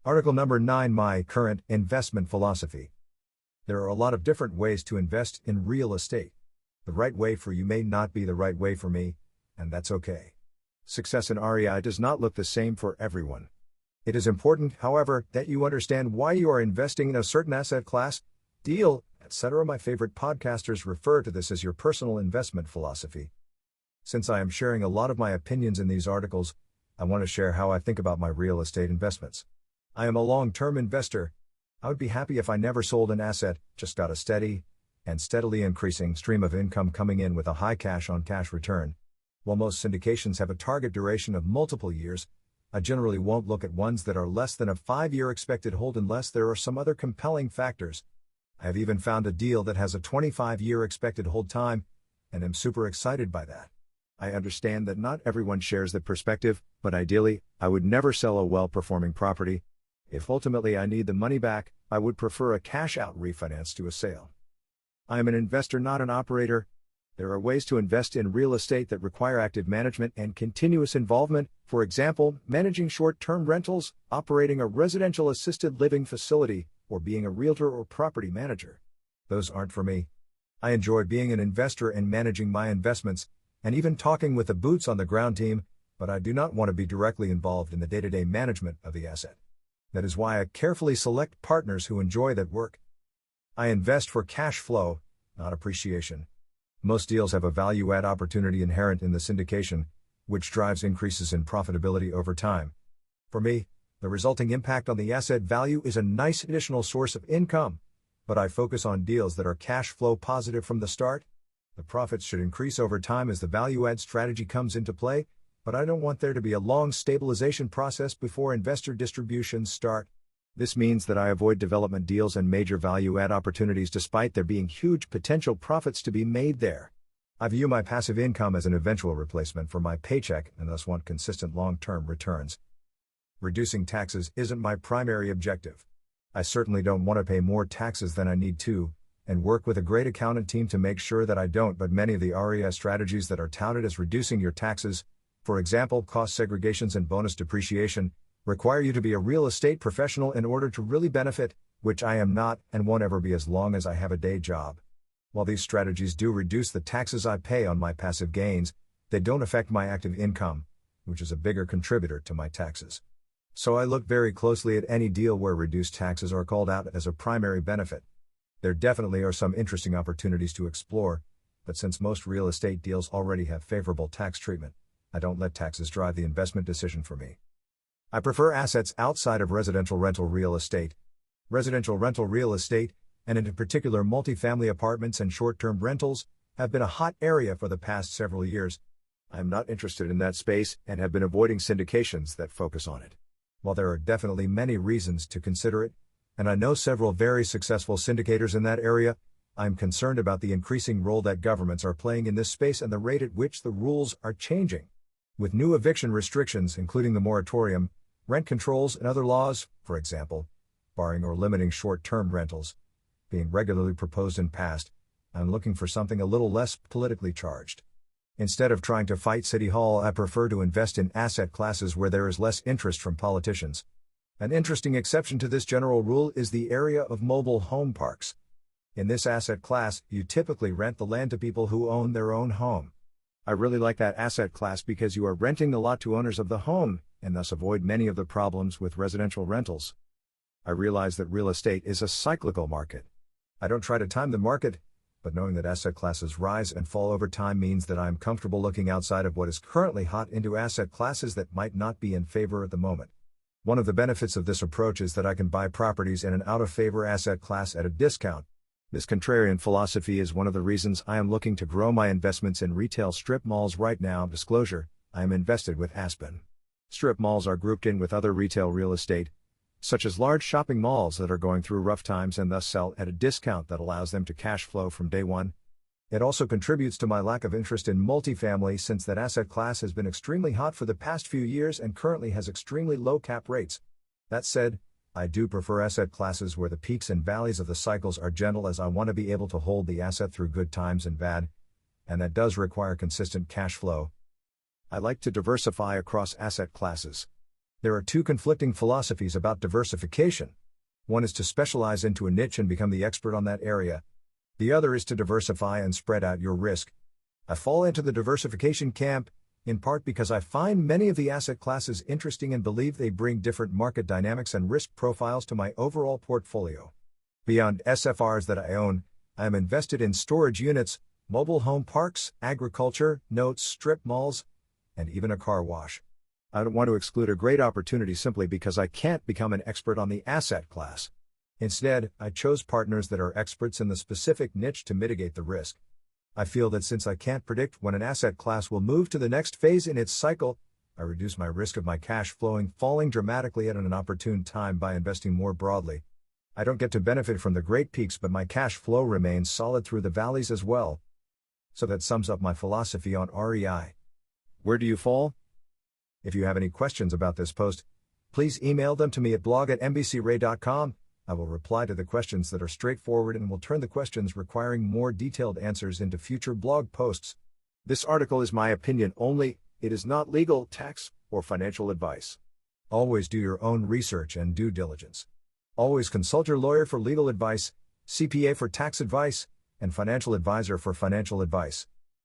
Article number 9: My current investment philosophy. There are a lot of different ways to invest in real estate. The right way for you may not be the right way for me, and that's okay. Success in REI does not look the same for everyone. It is important, however, that you understand why you are investing in a certain asset class, deal, etc. My favorite podcasters refer to this as your personal investment philosophy. Since I am sharing a lot of my opinions in these articles, I want to share how I think about my real estate investments. I am a long-term investor. I would be happy if I never sold an asset, just got a steady and steadily increasing stream of income coming in with a high cash-on-cash return. While most syndications have a target duration of multiple years, I generally won't look at ones that are less than a 5-year expected hold unless there are some other compelling factors. I have even found a deal that has a 25-year expected hold time, and am super excited by that. I understand that not everyone shares that perspective, but ideally, I would never sell a well-performing property. If ultimately I need the money back, I would prefer a cash-out refinance to a sale. I am an investor, not an operator. There are ways to invest in real estate that require active management and continuous involvement, for example, managing short-term rentals, operating a residential assisted living facility, or being a realtor or property manager. Those aren't for me. I enjoy being an investor and managing my investments, and even talking with the boots-on-the-ground team, but I do not want to be directly involved in the day-to-day management of the asset. That is why I carefully select partners who enjoy that work. I invest for cash flow, not appreciation. Most deals have a value-add opportunity inherent in the syndication, which drives increases in profitability over time. For me, the resulting impact on the asset value is a nice additional source of income, but I focus on deals that are cash flow positive from the start. The profits should increase over time as the value-add strategy comes into play, but I don't want there to be a long stabilization process before investor distributions start. This means that I avoid development deals and major value-add opportunities despite there being huge potential profits to be made there. I view my passive income as an eventual replacement for my paycheck and thus want consistent long-term returns. Reducing taxes isn't my primary objective. I certainly don't want to pay more taxes than I need to, and work with a great accountant team to make sure that I don't, but many of the REI strategies that are touted as reducing your taxes, for example, cost segregations and bonus depreciation, require you to be a real estate professional in order to really benefit, which I am not and won't ever be as long as I have a day job. While these strategies do reduce the taxes I pay on my passive gains, they don't affect my active income, which is a bigger contributor to my taxes. So I look very closely at any deal where reduced taxes are called out as a primary benefit. There definitely are some interesting opportunities to explore, but since most real estate deals already have favorable tax treatment, I don't let taxes drive the investment decision for me. I prefer assets outside of residential rental real estate. Residential rental real estate, and in particular multifamily apartments and short-term rentals, have been a hot area for the past several years. I am not interested in that space and have been avoiding syndications that focus on it. While there are definitely many reasons to consider it, and I know several very successful syndicators in that area, I'm concerned about the increasing role that governments are playing in this space and the rate at which the rules are changing. With new eviction restrictions, including the moratorium, rent controls and other laws, for example, barring or limiting short-term rentals, being regularly proposed and passed, I'm looking for something a little less politically charged. Instead of trying to fight City Hall, I prefer to invest in asset classes where there is less interest from politicians. An interesting exception to this general rule is the area of mobile home parks. In this asset class, you typically rent the land to people who own their own home. I really like that asset class because you are renting the lot to owners of the home, and thus avoid many of the problems with residential rentals. I realize that real estate is a cyclical market. I don't try to time the market, but knowing that asset classes rise and fall over time means that I am comfortable looking outside of what is currently hot into asset classes that might not be in favor at the moment. One of the benefits of this approach is that I can buy properties in an out-of-favor asset class at a discount. This contrarian philosophy is one of the reasons I am looking to grow my investments in retail strip malls right now. Disclosure, I am invested with Aspen. Strip malls are grouped in with other retail real estate, such as large shopping malls that are going through rough times and thus sell at a discount that allows them to cash flow from day one. It also contributes to my lack of interest in multifamily since that asset class has been extremely hot for the past few years and currently has extremely low cap rates. That said, I do prefer asset classes where the peaks and valleys of the cycles are gentle, as I want to be able to hold the asset through good times and bad, and that does require consistent cash flow. I like to diversify across asset classes. There are two conflicting philosophies about diversification. One is to specialize into a niche and become the expert on that area. The other is to diversify and spread out your risk. I fall into the diversification camp, in part because I find many of the asset classes interesting and believe they bring different market dynamics and risk profiles to my overall portfolio. Beyond SFRs that I own, I am invested in storage units, mobile home parks, agriculture, notes, strip malls, and even a car wash. I don't want to exclude a great opportunity simply because I can't become an expert on the asset class. Instead, I chose partners that are experts in the specific niche to mitigate the risk. I feel that since I can't predict when an asset class will move to the next phase in its cycle, I reduce my risk of my cash falling dramatically at an inopportune time by investing more broadly. I don't get to benefit from the great peaks, but my cash flow remains solid through the valleys as well. So that sums up my philosophy on REI. Where do you fall? If you have any questions about this post, please email them to me at blog@mbcray.com. I will reply to the questions that are straightforward and will turn the questions requiring more detailed answers into future blog posts. This article is my opinion only, it is not legal, tax, or financial advice. Always do your own research and due diligence. Always consult your lawyer for legal advice, CPA for tax advice, and financial advisor for financial advice.